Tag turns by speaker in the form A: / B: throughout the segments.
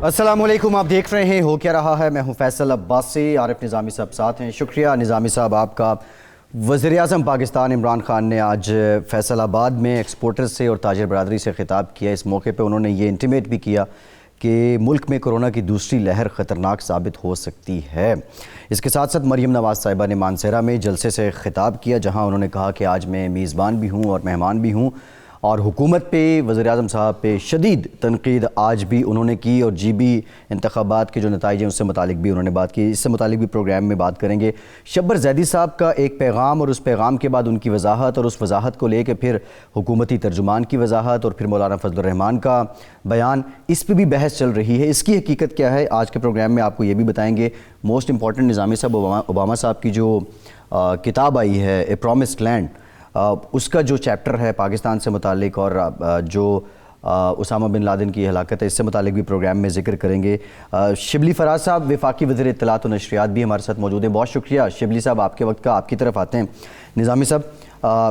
A: السلام علیکم، آپ دیکھ رہے ہیں ہو کیا رہا ہے. میں ہوں فیصل عباسی. عارف نظامی صاحب ساتھ ہیں. شکریہ نظامی صاحب آپ کا. وزیر اعظم پاکستان عمران خان نے آج فیصل آباد میں ایکسپورٹر سے اور تاجر برادری سے خطاب کیا. اس موقع پہ انہوں نے یہ انٹیمیٹ بھی کیا کہ ملک میں کرونا کی دوسری لہر خطرناک ثابت ہو سکتی ہے. اس کے ساتھ ساتھ مریم نواز صاحبہ نے مانسہرہ میں جلسے سے خطاب کیا، جہاں انہوں نے کہا کہ آج میں میزبان بھی ہوں اور مہمان بھی ہوں، اور حکومت پہ، وزیر اعظم صاحب پہ شدید تنقید آج بھی انہوں نے کی، اور جی بی انتخابات کے جو نتائج ہیں اس سے متعلق بھی انہوں نے بات کی. اس سے متعلق بھی پروگرام میں بات کریں گے. شبر زیدی صاحب کا ایک پیغام اور اس پیغام کے بعد ان کی وضاحت، اور اس وضاحت کو لے کے پھر حکومتی ترجمان کی وضاحت، اور پھر مولانا فضل الرحمان کا بیان، اس پہ بھی بحث چل رہی ہے. اس کی حقیقت کیا ہے آج کے پروگرام میں آپ کو یہ بھی بتائیں گے. موسٹ امپورٹنٹ نظامی صاحب اوباما صاحب کی جو کتاب آئی ہے اے پرومسڈ لینڈ، اس کا جو چیپٹر ہے پاکستان سے متعلق، اور جو اسامہ بن لادن کی ہلاکت ہے اس سے متعلق بھی پروگرام میں ذکر کریں گے. شبلی فراز صاحب وفاقی وزیر اطلاعات و نشریات بھی ہمارے ساتھ موجود ہیں. بہت شکریہ شبلی صاحب آپ کے وقت کا. آپ کی طرف آتے ہیں نظامی صاحب.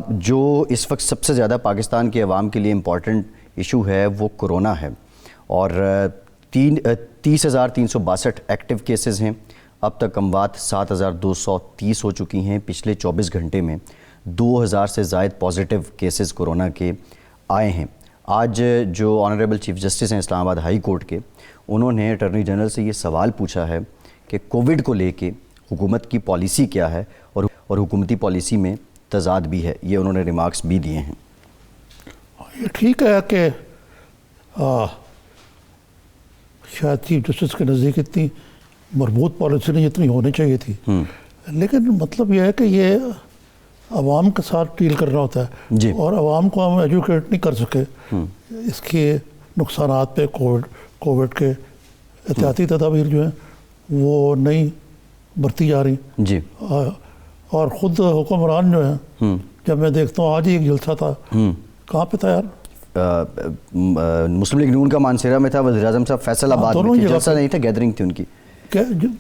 A: جو اس وقت سب سے زیادہ پاکستان کے عوام کے لیے امپورٹنٹ ایشو ہے وہ کرونا ہے، اور 30,362 ایکٹیو کیسز ہیں. اب تک اموات 7,230 ہو چکی ہیں. پچھلے 24 گھنٹے میں 2,000 سے زائد پازیٹیو کیسز کرونا کے آئے ہیں. آج جو آنریبل چیف جسٹس ہیں اسلام آباد ہائی کورٹ کے، انہوں نے اٹارنی جنرل سے یہ سوال پوچھا ہے کہ کووڈ کو لے کے حکومت کی پالیسی کیا ہے، اور حکومتی پالیسی میں تضاد بھی ہے. یہ انہوں نے ریمارکس بھی دیے ہیں.
B: یہ ٹھیک ہے کہ شاید چیف جسٹس کے نزدیک اتنی مربوط پالیسی نہیں جتنی ہونی چاہیے تھی، لیکن مطلب یہ ہے کہ یہ عوام کے ساتھ ڈیل کرنا ہوتا ہے
A: جی.
B: اور عوام کو ہم ایجوکیٹ نہیں کر سکے اس کے نقصانات پہ. کووڈ کے احتیاطی تدابیر جو ہیں وہ نہیں برتی جا رہی
A: جی.
B: اور خود حکمران جو ہیں، جب میں دیکھتا ہوں آج ہی ایک جلسہ تھا، کہاں پہ تھا یار؟
A: مسلم لیگ نون کا مانسہرہ میں تھا. وزیر اعظم صاحب فیصل آباد میں جلسہ نہیں تھا، گیدرنگ تھی ان کی،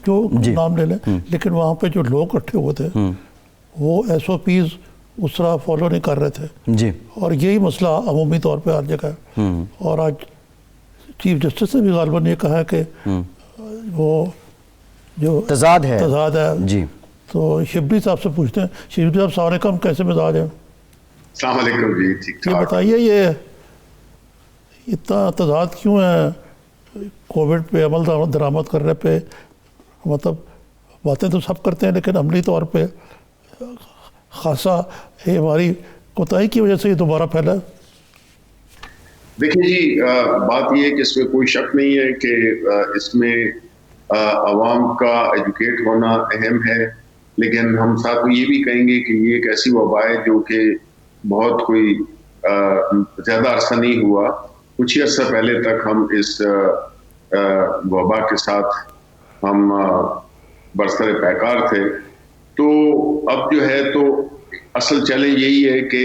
B: جو نام لے لیں، لیکن وہاں پہ جو لوگ اکٹھے ہوئے تھے وہ ایس او پیز اس طرح فالو نہیں کر رہے تھے
A: جی.
B: اور یہی مسئلہ عمومی طور پہ ہر جگہ ہے. اور آج چیف جسٹس نے بھی غالباً یہ کہا ہے کہ وہ جو
A: تضاد ہے
B: جی. تو شبلی صاحب سے پوچھتے ہیں. شبلی صاحب السلام علیکم، کیسے مزاج ہیں؟
C: السلام علیکم جی. ٹھیک ٹھاک.
B: یہ بتائیے یہ اتنا تضاد کیوں ہے کووڈ پہ عمل درآمد کرنے پہ؟ مطلب باتیں تو سب کرتے ہیں لیکن عملی طور پہ خاصا ہماری کوتاہی کی وجہ سے یہ دوبارہ پھیلا.
C: دیکھیں جی، بات یہ ہے کہ اس میں کوئی شک نہیں ہے کہ اس میں عوام کا ایجوکیٹ ہونا اہم ہے، لیکن ہم ساتھ میں یہ بھی کہیں گے کہ یہ ایک ایسی وبا ہے جو کہ بہت کوئی زیادہ عرصہ نہیں ہوا. کچھ ہی عرصہ پہلے تک ہم اس وبا کے ساتھ ہم برسر پیکار تھے. تو اب جو ہے تو اصل چیلنج یہی ہے کہ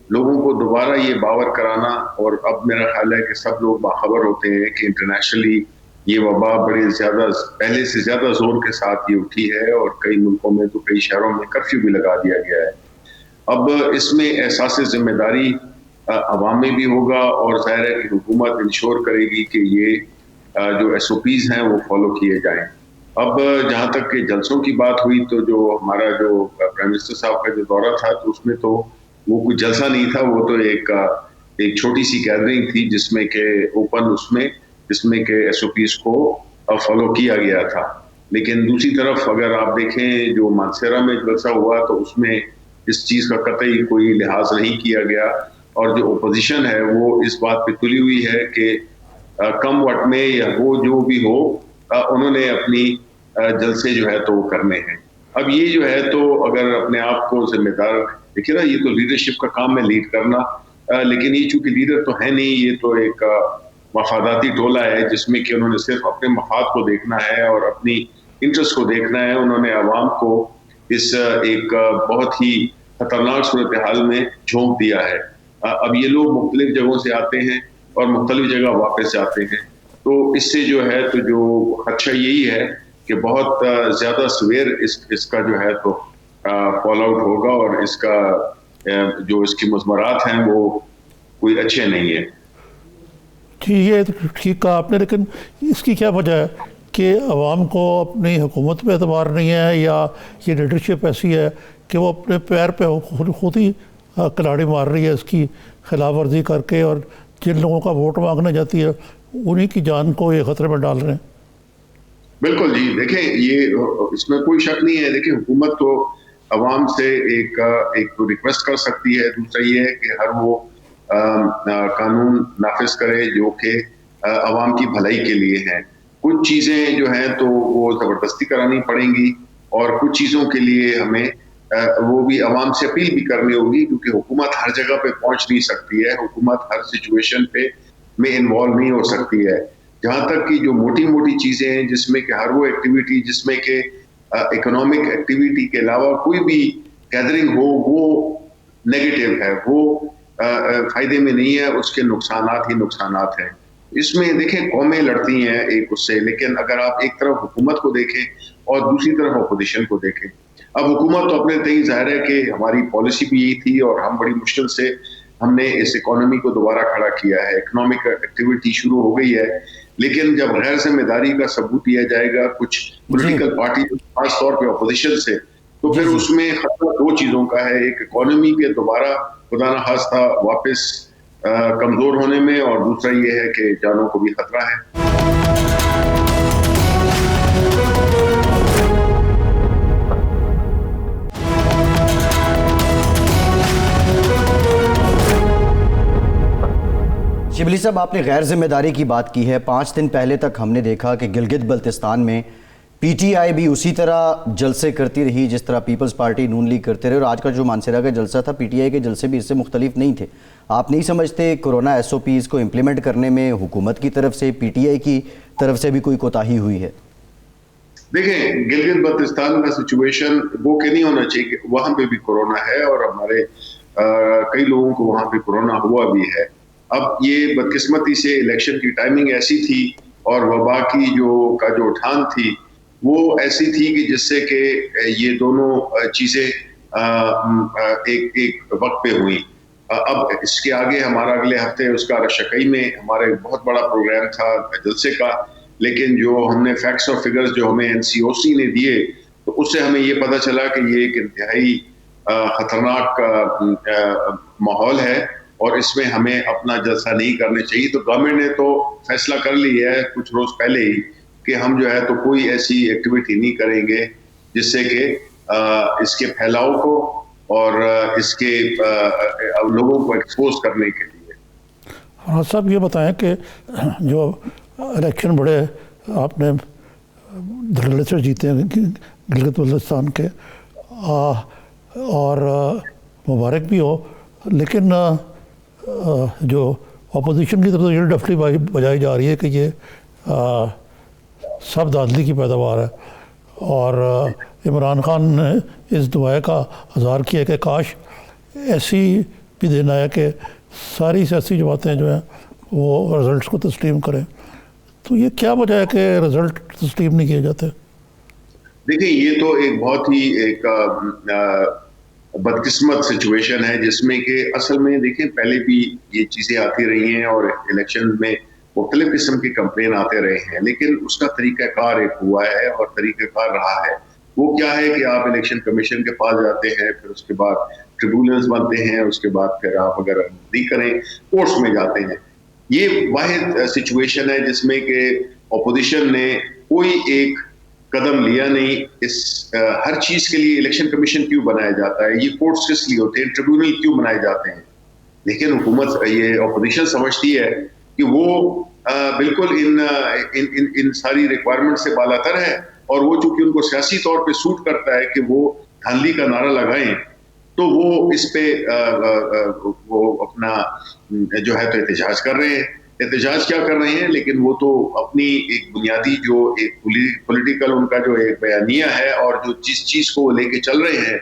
C: لوگوں کو دوبارہ یہ باور کرانا، اور اب میرا خیال ہے کہ سب لوگ باخبر ہوتے ہیں کہ انٹرنیشنلی یہ وبا بڑے زیادہ پہلے سے زیادہ زور کے ساتھ یہ اٹھی ہے، اور کئی ملکوں میں تو کئی شہروں میں کرفیو بھی لگا دیا گیا ہے. اب اس میں احساس ذمہ داری عوام میں بھی ہوگا، اور ظاہر ہے کہ حکومت انشور کرے گی کہ یہ جو ایس او پیز ہیں وہ فالو کیے جائیں. اب جہاں تک کہ جلسوں کی بات ہوئی، تو جو ہمارا جو پرائم منسٹر صاحب کا جو دورہ تھا تو اس میں تو وہ کوئی جلسہ نہیں تھا، وہ تو ایک چھوٹی سی گیدرنگ تھی جس میں کہ اوپن، جس میں کہ ایس او پیز کو فالو کیا گیا تھا. لیکن دوسری طرف اگر آپ دیکھیں جو مانسہرہ میں جلسہ ہوا تو اس میں اس چیز کا قطعی کوئی لحاظ نہیں کیا گیا، اور جو اپوزیشن ہے وہ اس بات پہ تلی ہوئی ہے کہ کم وقت میں یا وہ جو بھی ہو انہوں نے اپنی جلسے جو ہے تو وہ کرنے ہیں. اب یہ جو ہے تو اگر اپنے آپ کو ذمہ دار دیکھیں نا، یہ تو لیڈرشپ کا کام ہے لیڈ کرنا، لیکن یہ چونکہ لیڈر تو ہے نہیں، یہ تو ایک مفاداتی ٹولہ ہے جس میں کہ انہوں نے صرف اپنے مفاد کو دیکھنا ہے اور اپنی انٹرسٹ کو دیکھنا ہے. انہوں نے عوام کو اس ایک بہت ہی خطرناک صورتحال میں جھونک دیا ہے. اب یہ لوگ مختلف جگہوں سے آتے ہیں اور مختلف جگہ واپس جاتے ہیں، تو اس سے جو ہے تو جو خدشہ یہی ہے کہ بہت زیادہ سویر اس کا جو ہے تو فال آؤٹ ہوگا، اور اس کا جو اس کی مضمرات ہیں وہ کوئی اچھے نہیں ہیں.
B: جی یہ ٹھیک کہا آپ نے، لیکن اس کی کیا وجہ ہے کہ عوام کو اپنی حکومت پہ اعتبار نہیں ہے، یا یہ لیڈرشپ ایسی ہے کہ وہ اپنے پیر پہ خود ہی کلاڑی مار رہی ہے اس کی خلاف ورزی کر کے، اور جن لوگوں کا ووٹ مانگنے جاتی ہے انہی کی جان کو یہ خطرے میں ڈال رہے ہیں؟
C: بالکل جی، دیکھیں یہ اس میں کوئی شک نہیں ہے. دیکھیں حکومت تو عوام سے ایک ریکویسٹ کر سکتی ہے. دوسرا یہ ہے کہ ہر وہ قانون نافذ کرے جو کہ عوام کی بھلائی کے لیے ہیں. کچھ چیزیں جو ہیں تو وہ زبردستی کرانی پڑیں گی، اور کچھ چیزوں کے لیے ہمیں وہ بھی عوام سے اپیل بھی کرنی ہوگی، کیونکہ حکومت ہر جگہ پہ پہنچ نہیں سکتی ہے، حکومت ہر سچویشن پہ میں انوالو نہیں ہو سکتی ہے. جہاں تک کہ جو موٹی موٹی چیزیں ہیں جس میں کہ ہر وہ ایکٹیویٹی جس میں کہ اکنامک ایکٹیویٹی کے علاوہ کوئی بھی گیدرنگ ہو وہ نیگیٹو ہے، وہ فائدے میں نہیں ہے، اس کے نقصانات ہی نقصانات ہیں. اس میں دیکھیں قومیں لڑتی ہیں ایک اس سے، لیکن اگر آپ ایک طرف حکومت کو دیکھیں اور دوسری طرف اپوزیشن کو دیکھیں. اب حکومت تو اپنے تئیں ظاہر ہے کہ ہماری پالیسی بھی یہی تھی، اور ہم بڑی مشکل سے ہم نے اس اکانومی کو دوبارہ کھڑا کیا ہے، اکنامک ایکٹیویٹی شروع ہو گئی ہے. لیکن جب غیر ذمہ داری کا ثبوت دیا جائے گا کچھ پولیٹیکل پارٹی خاص طور پہ اپوزیشن سے، تو پھر اس میں خطرہ دو چیزوں کا ہے. ایک اکانومی کے دوبارہ خدا نخواستہ واپس کمزور ہونے میں، اور دوسرا یہ ہے کہ جانوں کو بھی خطرہ ہے.
A: شبلی صاحب، آپ نے غیر ذمہ داری کی بات کی ہے. 5 دن پہلے تک ہم نے دیکھا کہ گلگت بلتستان میں پی ٹی آئی بھی اسی طرح جلسے کرتی رہی جس طرح پیپلز پارٹی نون لیگ کرتے رہے، اور آج کا جو مانسیرا کا جلسہ تھا پی ٹی آئی کے جلسے بھی اس سے مختلف نہیں تھے. آپ نہیں سمجھتے کورونا ایس او پیز کو امپلیمنٹ کرنے میں حکومت کی طرف سے، پی ٹی آئی کی طرف سے بھی کوئی کوتاہی ہوئی ہے؟
C: دیکھیں گلگت بلتستان کا سچویشن وہ کہ نہیں ہونا چاہیے کہ وہاں پہ بھی کورونا ہے، اور ہمارے کئی لوگوں کو وہاں پہ کورونا ہوا بھی ہے. اب یہ بدقسمتی سے الیکشن کی ٹائمنگ ایسی تھی، اور وبا کی جو اٹھان تھی وہ ایسی تھی کہ جس سے کہ یہ دونوں چیزیں ایک وقت پہ ہوئیں. اب اس کے آگے ہمارا اگلے ہفتے اس کا رشکئی میں ہمارا ایک بہت بڑا پروگرام تھا جلسے کا، لیکن جو ہم نے فیکٹس اور فگرز جو ہمیں این سی او سی نے دیے تو اس سے ہمیں یہ پتہ چلا کہ یہ ایک انتہائی خطرناک ماحول ہے، اور اس میں ہمیں اپنا جلسہ نہیں کرنا چاہیے. تو گورنمنٹ نے تو فیصلہ کر لیا ہے کچھ روز پہلے ہی کہ ہم جو ہے تو کوئی ایسی ایکٹیویٹی نہیں کریں گے جس سے کہ اس کے پھیلاؤ کو اور اس کے لوگوں کو ایکسپوز کرنے کے لیے.
B: فراز صاحب یہ بتائیں کہ جو الیکشن بڑے آپ نے دھڑلے سے جیتے ہیں گلگت بلتستان کے، اور مبارک بھی ہو، لیکن جو اپوزیشن کی طرف سے یہ ڈفلی بجائی جا رہی ہے کہ یہ سب دھاندلی کی پیداوار ہے، اور عمران خان نے اس دعائے کا اظہار کیا کہ کاش ایسی بھی دن آیا کہ ساری سیاسی جماعتیں جو ہیں وہ رزلٹس کو تسلیم کریں. تو یہ کیا وجہ ہے کہ رزلٹ تسلیم نہیں کیے جاتے؟
C: دیکھیں یہ تو ایک بہت ہی ایک بدقسمت سچویشن ہے جس میں کہ اصل میں دیکھیں پہلے بھی یہ چیزیں آتی رہی ہیں، اور الیکشن میں مختلف قسم کے کمپلین آتے رہے ہیں، لیکن اس کا طریقہ کار ایک ہوا ہے اور طریقہ کار رہا ہے. وہ کیا ہے کہ آپ الیکشن کمیشن کے پاس جاتے ہیں، پھر اس کے بعد ٹریبونلز بنتے ہیں، اس کے بعد پھر آپ اگر نہیں کریں کورٹس میں جاتے ہیں. یہ واحد سچویشن ہے جس میں کہ اپوزیشن نے کوئی ایک قدم لیا نہیں. اس ہر چیز کے لیے الیکشن کمیشن کیوں بنایا جاتا ہے، یہ کورٹس کس لیے ہوتے ہیں، ٹریبونل کیوں بنائے جاتے ہیں؟ لیکن حکومت یہ اپوزیشن سمجھتی ہے کہ وہ بالکل ان ساری ریکوائرمنٹ سے بالا تر ہے، اور وہ چونکہ ان کو سیاسی طور پہ سوٹ کرتا ہے کہ وہ دھاندلی کا نعرہ لگائیں، تو وہ اس پہ وہ اپنا جو ہے تو احتجاج کر رہے ہیں. احتجاج کیا کر رہے ہیں، لیکن وہ تو اپنی ایک بنیادی جو ایک پولیٹیکل ان کا جو ایک بیانیہ ہے اور جو جس چیز کو وہ لے کے چل رہے ہیں،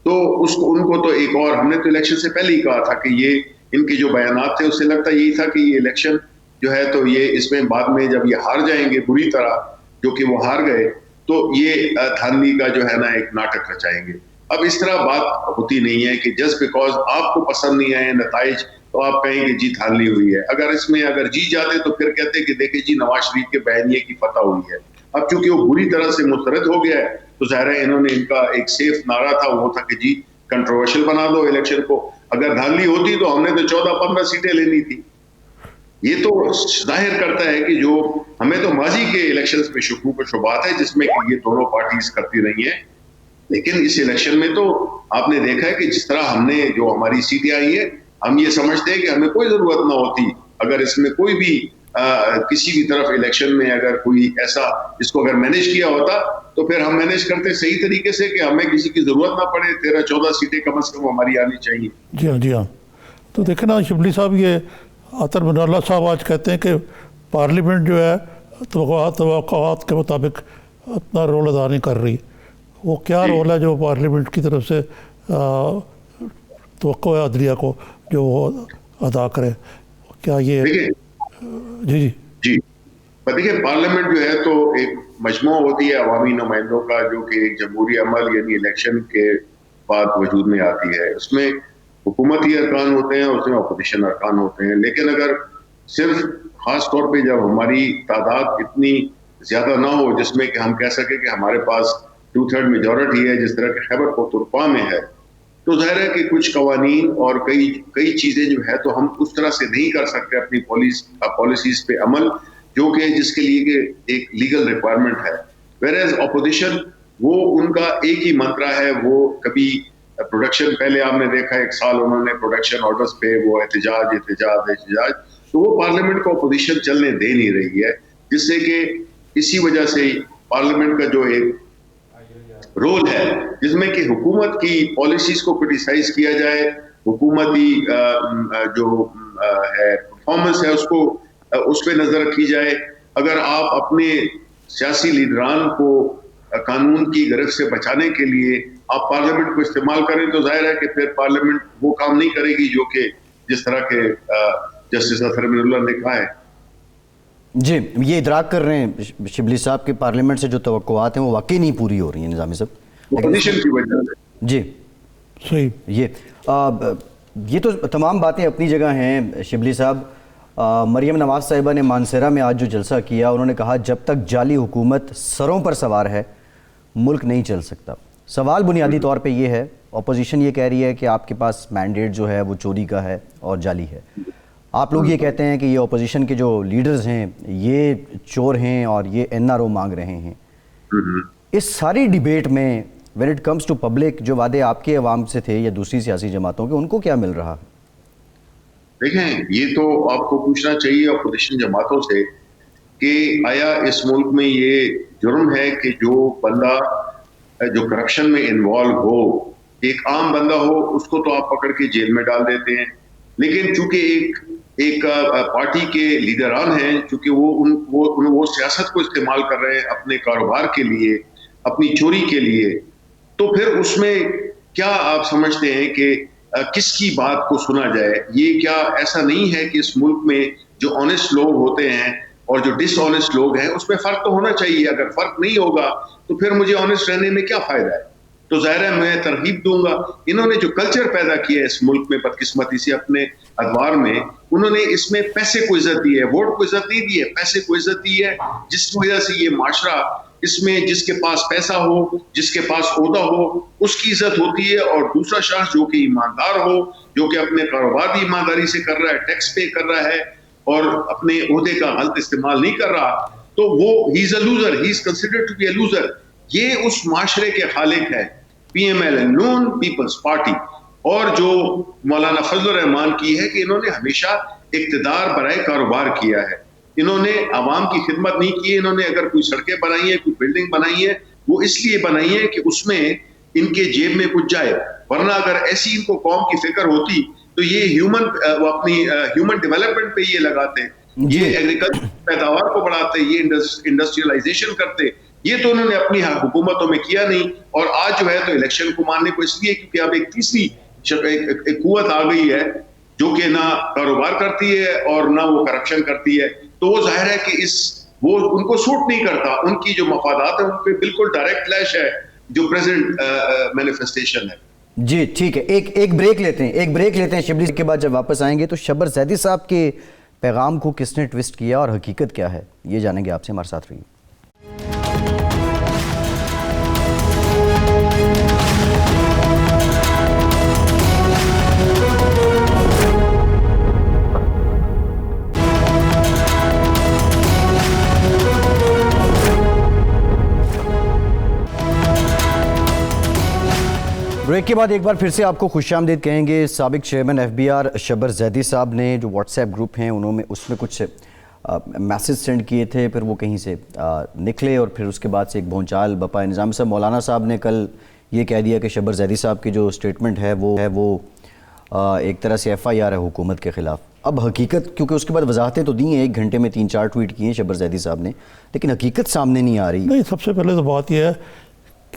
C: تو ان کو تو ایک اور ہم نے تو الیکشن سے پہلے ہی کہا تھا کہ یہ ان کے جو بیانات تھے اس سے لگتا یہی تھا کہ یہ الیکشن جو ہے تو یہ اس میں بعد میں جب یہ ہار جائیں گے بری طرح، جو کہ وہ ہار گئے، تو یہ دھاندلی کا جو ہے نا ایک ناٹک رچائیں گے. اب اس طرح بات ہوتی نہیں ہے کہ جسٹ بیکاز آپ کو پسند نہیں آئے نتائج تو آپ کہیں کہ جیت حاصل ہوئی ہے. اگر جیت جاتے تو پھر کہتے کہ دیکھیں جی نواز شریف کے بیانیے کی فتح ہوئی ہے. اب چونکہ وہ بری طرح سے مسترد ہو گیا ہے تو ظاہر ہے انہوں نے ان کا ایک سیف نعرہ تھا وہ تھا کہ جی کنٹروورشل بنا دو الیکشن کو. اگر دھاندلی ہوتی تو ہم نے تو 14-15 سیٹیں لینی تھی. یہ تو ظاہر کرتا ہے کہ جو ہمیں تو ماضی کے الیکشنز پہ شکوک و شبہات ہے جس میں کہ یہ دونوں پارٹیز کرتی رہی ہیں, لیکن اس الیکشن میں تو آپ نے دیکھا ہے کہ جس طرح ہم نے جو ہماری سیٹیں آئی ہیں ہم یہ سمجھتے ہیں کہ ہمیں کوئی ضرورت نہ ہوتی اگر اس میں کوئی بھی کسی بھی طرف الیکشن میں اگر کوئی ایسا اس کو اگر مینیج کیا ہوتا تو پھر ہم مینیج کرتے صحیح طریقے سے کہ ہمیں کسی کی ضرورت نہ پڑے. 13-14 سیٹیں کم از کم ہماری آنی چاہیے.
B: جی ہاں جی ہاں. تو دیکھیں نا شبلی صاحب, یہ عطر بن اللہ صاحب آج کہتے ہیں کہ پارلیمنٹ جو ہے توقعات کے مطابق اپنا رول ادا نہیں کر رہی. وہ کیا رول ہے جو پارلیمنٹ کی طرف سے توقع ہے عدلیہ کو جو وہ ادا کرے؟ کیا یہ جی
C: دیکھیے پارلیمنٹ جو ہے تو ایک مجموعہ ہوتی ہے عوامی نمائندوں کا جو کہ ایک جمہوری عمل یعنی الیکشن کے بعد وجود میں آتی ہے. اس میں حکومتی ارکان ہوتے ہیں, اس میں اپوزیشن ارکان ہوتے ہیں. لیکن اگر صرف خاص طور پہ جب ہماری تعداد اتنی زیادہ نہ ہو جس میں کہ ہم کہہ سکیں کہ ہمارے پاس 2/3 میجورٹی ہے جس طرح کہ خیبر پختونخوا میں ہے, تو ظاہر ہے کہ کچھ قوانین اور کئی چیزیں جو ہے تو ہم اس طرح سے نہیں کر سکتے اپنی پالیسیز پہ عمل جو کہ جس کے لیے کہ ایک لیگل ریکوائرمنٹ ہے. ویئرز اپوزیشن وہ ان کا ایک ہی منترا ہے, وہ کبھی پروڈکشن, پہلے آپ نے دیکھا 1 سال انہوں نے پروڈکشن آرڈرز پہ وہ احتجاج, تو وہ پارلیمنٹ کو اپوزیشن چلنے دے نہیں رہی ہے, جس سے کہ اسی وجہ سے پارلیمنٹ کا جو ایک رول ہے جس میں کہ حکومت کی پالیسیز کو کرٹیسائز کیا جائے, حکومتی جو ہے پرفارمنس ہے اس پہ نظر رکھی جائے. اگر آپ اپنے سیاسی لیڈران کو قانون کی گرفت سے بچانے کے لیے آپ پارلیمنٹ کو استعمال کریں تو ظاہر ہے کہ پھر پارلیمنٹ وہ کام نہیں کرے گی جو کہ جس طرح کے جسٹس اطہر من اللہ نے کہا ہے.
A: جی, یہ ادراک کر رہے ہیں شبلی صاحب کہ پارلیمنٹ سے جو توقعات ہیں وہ واقعی نہیں پوری ہو رہی ہیں نظامی صاحب
C: اپوزیشن کی وجہ سے.
A: جی
B: صحیح.
A: یہ تو تمام باتیں اپنی جگہ ہیں شبلی صاحب. مریم نواز صاحبہ نے مانسیرا میں آج جو جلسہ کیا انہوں نے کہا جب تک جعلی حکومت سروں پر سوار ہے ملک نہیں چل سکتا. سوال بنیادی طور پہ یہ ہے, اپوزیشن یہ کہہ رہی ہے کہ آپ کے پاس مینڈیٹ جو ہے وہ چوری کا ہے اور جعلی ہے. آپ لوگ یہ کہتے ہیں کہ یہ اپوزیشن کے جو لیڈرز ہیں یہ چور ہیں اور یہ NRO مانگ رہے ہیں. اس ساری ڈیبیٹ میں when it comes to public جو وعدے آپ کے عوام سے تھے یا دوسری سیاسی جماعتوں کے, ان کو کیا مل رہا ہے؟
C: دیکھیں یہ تو آپ کو پوچھنا چاہیے اپوزیشن جماعتوں سے کہ آیا اس ملک میں یہ جرم ہے کہ جو بندہ جو کرپشن میں انوالو ہو, ایک عام بندہ ہو, اس کو تو آپ پکڑ کے جیل میں ڈال دیتے ہیں, لیکن چونکہ ایک پارٹی کے لیڈران ہیں, چونکہ وہ سیاست کو استعمال کر رہے ہیں اپنے کاروبار کے لیے, اپنی چوری کے لیے, تو پھر اس میں کیا آپ سمجھتے ہیں کہ کس کی بات کو سنا جائے؟ یہ کیا ایسا نہیں ہے کہ اس ملک میں جو آنیسٹ لوگ ہوتے ہیں اور جو ڈس آنیسٹ لوگ ہیں اس میں فرق تو ہونا چاہیے. اگر فرق نہیں ہوگا تو پھر مجھے آنیسٹ رہنے میں کیا فائدہ ہے؟ تو ظاہر ہے میں ترغیب دوں گا. انہوں نے جو کلچر پیدا کیا ہے اس ملک میں بدقسمتی سے اپنے ادوار میں, انہوں نے اس میں پیسے کو عزت دی ہے, ووٹ کو عزت نہیں دی ہے, پیسے کو عزت دی ہے, جس کی وجہ سے یہ معاشرہ اس میں جس کے پاس پیسہ ہو, جس کے پاس عہدہ ہو, اس کی عزت ہوتی ہے, اور دوسرا شخص جو کہ ایماندار ہو, جو کہ اپنے کاروبار بھی ایمانداری سے کر رہا ہے, ٹیکس پے کر رہا ہے اور اپنے عہدے کا غلط استعمال نہیں کر رہا, تو وہ ہی is a loser, he is considered to be a loser. یہ اس معاشرے کے خالق ہے PML نون پیپلز پارٹی, اور جو مولانا فضل الرحمان کی ہے کہ انہوں نے ہمیشہ اقتدار برائے کاروبار کیا ہے, انہوں نے عوام کی خدمت نہیں کی. انہوں نے اگر کوئی سڑکیں بنائی ہیں, کوئی بلڈنگ بنائی ہے, وہ اس لیے بنائی ہے کہ اس میں ان کے جیب میں کچھ جائے, ورنہ اگر ایسی ان کو قوم کی فکر ہوتی تو یہ وہ اپنی ہیومن ڈیولپمنٹ پہ یہ لگاتے, یہ ایگریکلچر پیداوار کو بڑھاتے, یہ انڈسٹریلائزیشن کرتے. یہ تو انہوں نے اپنی حکومتوں میں کیا نہیں, اور آج جو ہے تو الیکشن کو ماننے کو اس لیے کیونکہ اب ایک تیسری ایک قوت آ گئی ہے جو کہ نہ کاروبار کرتی ہے اور نہ وہ کرپشن کرتی ہے, تو وہ ظاہر ہے کہ وہ ان کو سوٹ نہیں کرتا. ان کی جو مفادات ہیں ان پہ بالکل ڈائریکٹ کلیش ہے جو پریزنٹ مینیفیسٹیشن ہے.
A: جی ٹھیک ہے، ایک بریک لیتے ہیں شبلی کے بعد جب واپس آئیں گے تو شبر زیدی صاحب کے پیغام کو کس نے ٹویسٹ کیا اور حقیقت کیا ہے یہ جانیں گے آپ سے، ہمارے ساتھ رہیے۔ بریک کے بعد ایک بار پھر سے آپ کو خوش آمدید کہیں گے۔ سابق چیئرمین ایف بی آر شبر زیدی صاحب نے جو واٹس ایپ گروپ ہیں اس میں کچھ میسیج سینڈ کیے تھے، پھر وہ کہیں سے نکلے اور پھر اس کے بعد سے ایک بھونچال بپا۔ نظامی صاحب، مولانا صاحب نے کل یہ کہہ دیا کہ شبر زیدی صاحب کی جو سٹیٹمنٹ ہے وہ ایک طرح سے ایف آئی آر ہے حکومت کے خلاف۔ اب حقیقت، کیونکہ اس کے بعد وضاحتیں تو دی ہیں، 1 گھنٹے میں 3-4 ٹویٹ کیے ہیں شبر زیدی صاحب نے، لیکن حقیقت سامنے نہیں آ رہی۔
B: نہیں، سب سے پہلے تو بات یہ ہے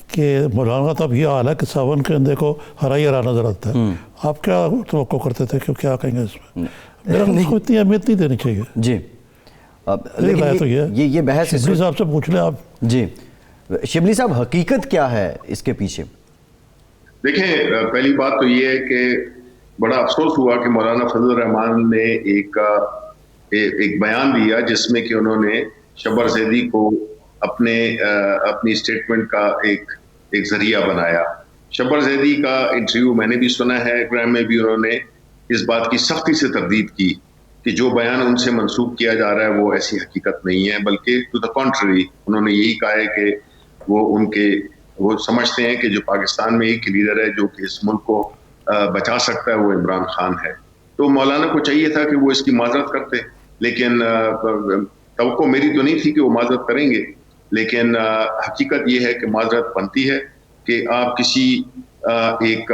B: کہ مولانا کا اب یہ حال ہے کہ ساون کے اندے کو ہرا ہی ہرا نظر آتا ہے۔ آپ کیا توقع کرتے تھے کہ کیا کہیں گے اس میں؟ میرا اس کو اتنی اہمیت نہیں دینی چاہیے۔
A: جی
B: تو
A: یہ بحث
B: شبلی صاحب سے پوچھ لیں آپ۔
A: جی شبلی صاحب، حقیقت کیا ہے اس کے پیچھے؟
C: دیکھیں، پہلی بات تو یہ ہے کہ بڑا افسوس ہوا کہ مولانا فضل الرحمان نے ایک بیان دیا جس میں کہ انہوں نے شبر زیدی کو اپنی سٹیٹمنٹ کا ایک ذریعہ بنایا۔ شبر زیدی کا انٹرویو میں نے بھی سنا ہے، گرام میں بھی انہوں نے اس بات کی سختی سے تردید کی کہ جو بیان ان سے منسوب کیا جا رہا ہے وہ ایسی حقیقت نہیں ہے، بلکہ ٹو دا کنٹری انہوں نے یہی کہا ہے کہ وہ سمجھتے ہیں کہ جو پاکستان میں ایک لیڈر ہے جو کہ اس ملک کو بچا سکتا ہے وہ عمران خان ہے۔ تو مولانا کو چاہیے تھا کہ وہ اس کی معذرت کرتے، لیکن توقع میری تو نہیں تھی کہ وہ معذرت کریں گے، لیکن حقیقت یہ ہے کہ معذرت بنتی ہے کہ آپ کسی ایک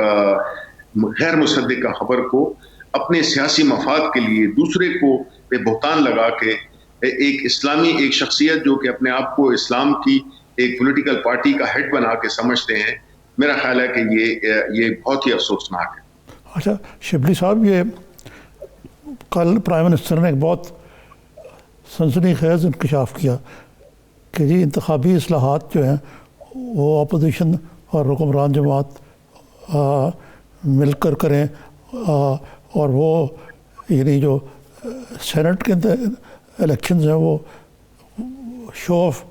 C: غیر مصدقہ خبر کو اپنے سیاسی مفاد کے لیے دوسرے کو پہ بہتان لگا کے ایک اسلامی ایک شخصیت جو کہ اپنے آپ کو اسلام کی ایک پولیٹیکل پارٹی کا ہیڈ بنا کے سمجھتے ہیں، میرا خیال ہے کہ یہ بہت ہی افسوسناک ہے۔
B: اچھا شبلی صاحب، یہ کل پرائم منسٹر نے ایک بہت سنسنی خیز انکشاف کیا کہ جی انتخابی اصلاحات جو ہیں وہ اپوزیشن اور حکمران جماعت مل کر کریں، اور وہ یعنی جو سینٹ کے الیکشنز ہیں وہ شو آف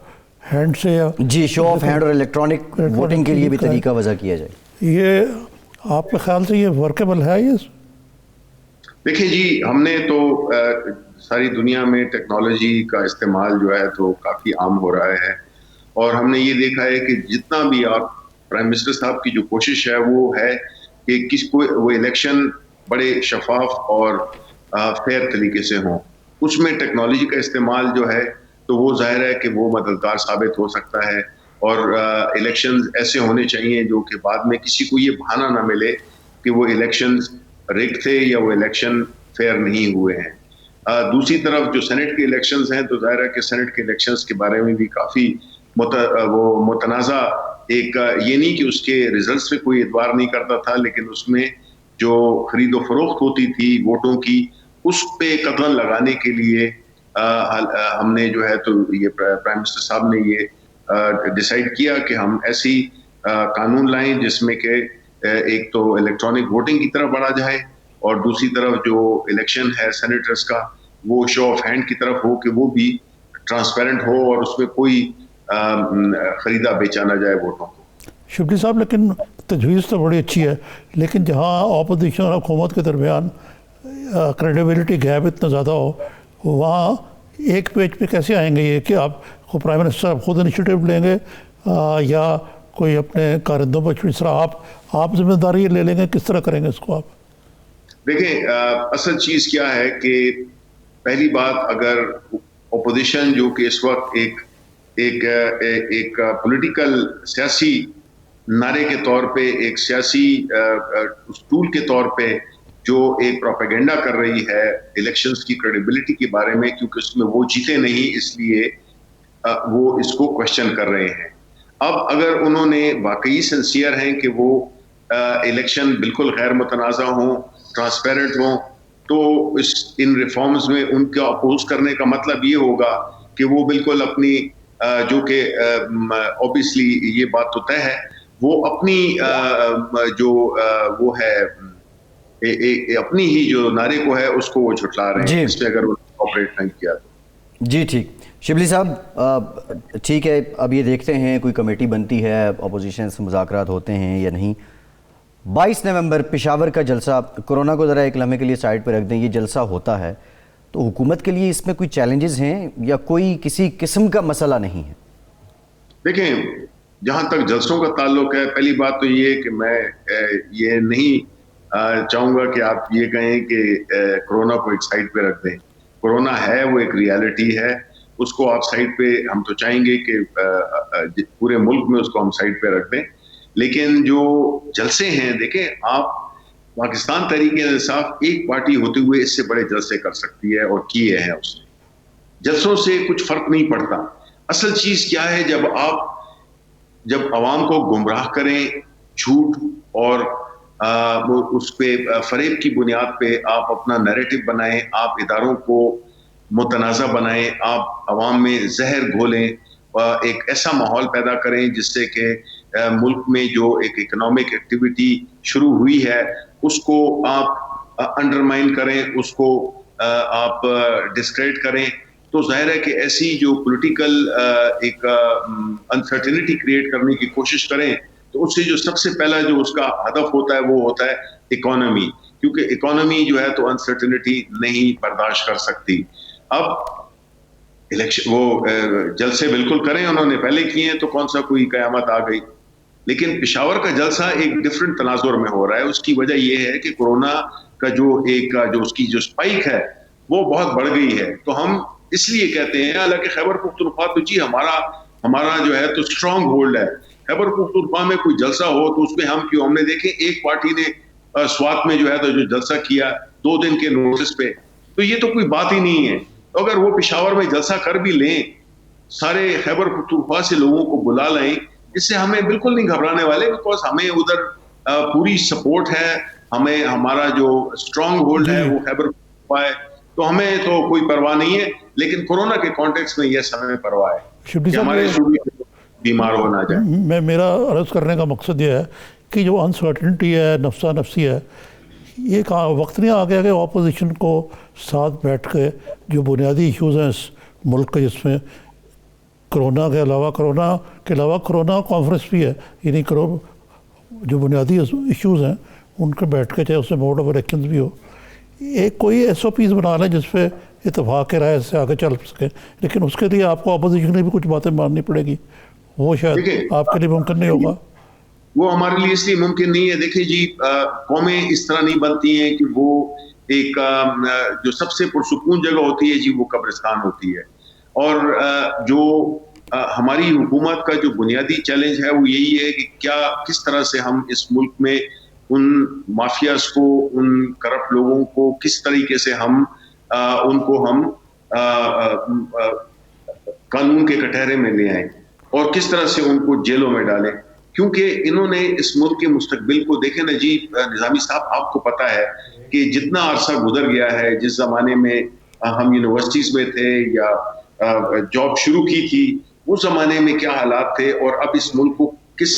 B: ہینڈ سے
A: جی شو آف ہینڈ اور الیکٹرانک ووٹنگ کے لیے بھی طریقہ وضع کیا جائے۔
B: یہ آپ کے خیال سے یہ ورکیبل ہے؟ یہ
C: دیکھیں جی، ہم نے تو ساری دنیا میں ٹیکنالوجی کا استعمال جو ہے تو کافی عام ہو رہا ہے، اور ہم نے یہ دیکھا ہے کہ جتنا بھی آپ پرائم منسٹر صاحب کی جو کوشش ہے وہ ہے کہ وہ الیکشن بڑے شفاف اور فیئر طریقے سے ہوں۔ اس میں ٹیکنالوجی کا استعمال جو ہے تو وہ ظاہر ہے کہ وہ مددگار ثابت ہو سکتا ہے، اور الیکشنز ایسے ہونے چاہیے جو کہ بعد میں کسی کو یہ بہانہ نہ ملے کہ وہ الیکشنز ریگ تھے یا وہ الیکشن فیئر نہیں ہوئے ہیں۔ دوسری طرف جو سینٹ کے الیکشنز ہیں تو ظاہر ہے کہ سینٹ کے الیکشنز کے بارے میں بھی کافی وہ متنازع، ایک یہ نہیں کہ اس کے ریزلٹس پہ کوئی اعتبار نہیں کرتا تھا، لیکن اس میں جو خرید و فروخت ہوتی تھی ووٹوں کی اس پہ قدغن لگانے کے لیے ہم نے جو ہے تو یہ پرائم منسٹر صاحب نے یہ ڈیسائیڈ کیا کہ ہم ایسی قانون لائیں جس میں کہ ایک تو الیکٹرانک ووٹنگ کی طرف بڑھا جائے، اور دوسری طرف جو الیکشن ہے سینیٹرز کا وہ شو آف ہینڈ کی طرف ہو کہ وہ بھی ٹرانسپیرنٹ ہو اور اس میں کوئی خریدا بیچا نہ جائے ووٹوں کو۔
B: شبلی صاحب، لیکن تجویز تو بڑی اچھی ہے، لیکن جہاں اپوزیشن اور حکومت کے درمیان کریڈیبلٹی گیپ اتنا زیادہ ہو، وہاں ایک پیج پہ کیسے آئیں گے یہ کہ آپ کو پرائم منسٹر صاحب خود انیشیٹو لیں گے یا کوئی اپنے کارندوں پر اس طرح آپ ذمہ داری لے لیں گے؟ کس طرح کریں گے اس کو آپ؟
C: دیکھیں، اصل چیز کیا ہے کہ پہلی بات، اگر اپوزیشن جو کہ اس وقت ایک پولیٹیکل سیاسی نعرے کے طور پہ، ایک سیاسی اسٹول کے طور پہ جو ایک پروپیگنڈا کر رہی ہے الیکشنز کی کریڈیبلٹی کے بارے میں، کیونکہ اس میں وہ جیتے نہیں اس لیے وہ اس کو کوشچن کر رہے ہیں۔ اب اگر انہوں نے واقعی سنسیئر ہیں کہ وہ الیکشن بالکل غیر متنازع ہوں، ٹرانسپیرنٹ ہوں، تو ان ریفارمز میں ان کا اپوز کرنے کا مطلب یہ ہوگا کہ وہ بالکل اپنی جو کہ اوبیسلی یہ بات تو طے ہے وہ اپنی جو وہ ہے اپنی ہی جو نعرے کو ہے اس کو وہ جھٹلا رہے ہیں، اس پہ اگر کوآپریٹ نہیں کیا تو۔
A: جی ٹھیک، شبلی صاحب ٹھیک ہے، اب یہ دیکھتے ہیں کوئی کمیٹی بنتی ہے، اپوزیشن سے مذاکرات ہوتے ہیں یا نہیں۔ 22 نومبر پشاور کا جلسہ، کورونا کو ذرا ایک لمحے کے لیے سائڈ پہ رکھ دیں، یہ جلسہ ہوتا ہے تو حکومت کے لیے اس میں کوئی چیلنجز ہیں یا کوئی کسی قسم کا مسئلہ نہیں ہے؟
C: دیکھیں، جہاں تک جلسوں کا تعلق ہے، پہلی بات تو یہ ہے کہ میں یہ نہیں چاہوں گا کہ آپ یہ کہیں کہ کورونا کو ایک سائڈ پہ رکھ دیں۔ کورونا ہے، وہ ایک ریالٹی ہے، اس کو آپ سائڈ پہ، ہم تو چاہیں گے کہ پورے ملک میں اس کو ہم سائڈ پہ رکھ دیں، لیکن جو جلسے ہیں، دیکھیں آپ، پاکستان تحریک انصاف ایک پارٹی ہوتے ہوئے اس سے بڑے جلسے کر سکتی ہے اور کیے ہیں اس نے۔ جلسوں سے کچھ فرق نہیں پڑتا۔ اصل چیز کیا ہے، جب عوام کو گمراہ کریں جھوٹ اور اس پہ فریب کی بنیاد پہ آپ اپنا نیریٹو بنائیں، آپ اداروں کو متنازع بنائیں، آپ عوام میں زہر گھولیں، ایک ایسا ماحول پیدا کریں جس سے کہ ملک میں جو ایک اکنامک ایکٹیویٹی شروع ہوئی ہے اس کو آپ انڈرمائن کریں، اس کو آپ ڈسکریڈٹ کریں، تو ظاہر ہے کہ ایسی جو پولیٹیکل ایک انسرٹینٹی کریٹ کرنے کی کوشش کریں تو اس سے جو سب سے پہلا جو اس کا ہدف ہوتا ہے وہ ہوتا ہے اکانومی، کیونکہ اکانومی جو ہے تو انسرٹینٹی نہیں برداشت کر سکتی۔ اب الیکشن وہ جلسے بالکل کریں، انہوں نے پہلے کیے ہیں تو کون سا کوئی قیامت آ گئی، لیکن پشاور کا جلسہ ایک ڈیفرنٹ تناظر میں ہو رہا ہے۔ اس کی وجہ یہ ہے کہ کورونا کا جو اس کی جو سپائک ہے وہ بہت بڑھ گئی ہے، تو ہم اس لیے کہتے ہیں، حالانکہ خیبر پختونخوا تو جی ہمارا جو ہے تو اسٹرانگ ہولڈ ہے، خیبر پختونخوا میں کوئی جلسہ ہو تو اس میں ہم نے دیکھیں ایک پارٹی نے سوات میں جو ہے تو جو جلسہ کیا 2 دن کے نوٹس پہ، تو یہ تو کوئی بات ہی نہیں ہے۔ اگر وہ پشاور میں جلسہ کر بھی لیں، سارے خیبر پختونخوا سے لوگوں کو بلا لیں، اس سے ہمیں بالکل نہیں گھبرانے والے، بیکاز ہمیں ادھر پوری سپورٹ ہے، ہمارا جو اسٹرانگ ہولڈ ہے وہ خیبر پختونخوا ہے، تو ہمیں تو کوئی پرواہ نہیں ہے، لیکن کورونا کے کانٹیکس میں یہ ہمیں پرواہ ہے کہ ہمارے اسٹوڈنٹ بیمار ہو نہ جائے۔
B: میرا عرض کرنے کا مقصد یہ ہے کہ جو انسرٹنٹی ہے، نفسا نفسی ہے، یہ وقت نہیں آ گیا کہ اپوزیشن کو ساتھ بیٹھ کے جو بنیادی ایشوز ہیں اس ملک کے، جس میں کرونا کے علاوہ کرونا کانفرنس بھی ہے، یعنی جو بنیادی ایشوز ہیں ان کے بیٹھ کے، چاہے اس میں بورڈ آف الیکشنز بھی ہو، ایک کوئی SOPs بنا لیں جس پہ اتفاق کے رائے سے آگے چل سکے، لیکن اس کے لیے آپ کو اپوزیشن کی بھی کچھ باتیں ماننی پڑے گی، وہ شاید آپ کے لیے ممکن نہیں ہوگا۔
C: وہ ہمارے لیے اس لیے ممکن نہیں ہے، دیکھیں جی، قومیں اس طرح نہیں بنتی ہیں کہ وہ ایک جو سب سے پرسکون جگہ ہوتی ہے جی وہ قبرستان ہوتی ہے، اور جو ہماری حکومت کا جو بنیادی چیلنج ہے وہ یہی ہے کہ کس طرح سے ہم اس ملک میں ان مافیاز کو، ان کرپٹ لوگوں کو کس طریقے سے ان کو ہم قانون کے کٹہرے میں لے آئیں اور کس طرح سے ان کو جیلوں میں ڈالیں، کیونکہ انہوں نے اس ملک کے مستقبل کو دیکھیں نا جی۔ نظامی صاحب، آپ کو پتا ہے کہ جتنا عرصہ گزر گیا ہے، جس زمانے میں ہم یونیورسٹیز میں تھے یا جاب شروع کی تھی، اس زمانے میں کیا حالات تھے، اور اب اس ملک کو کس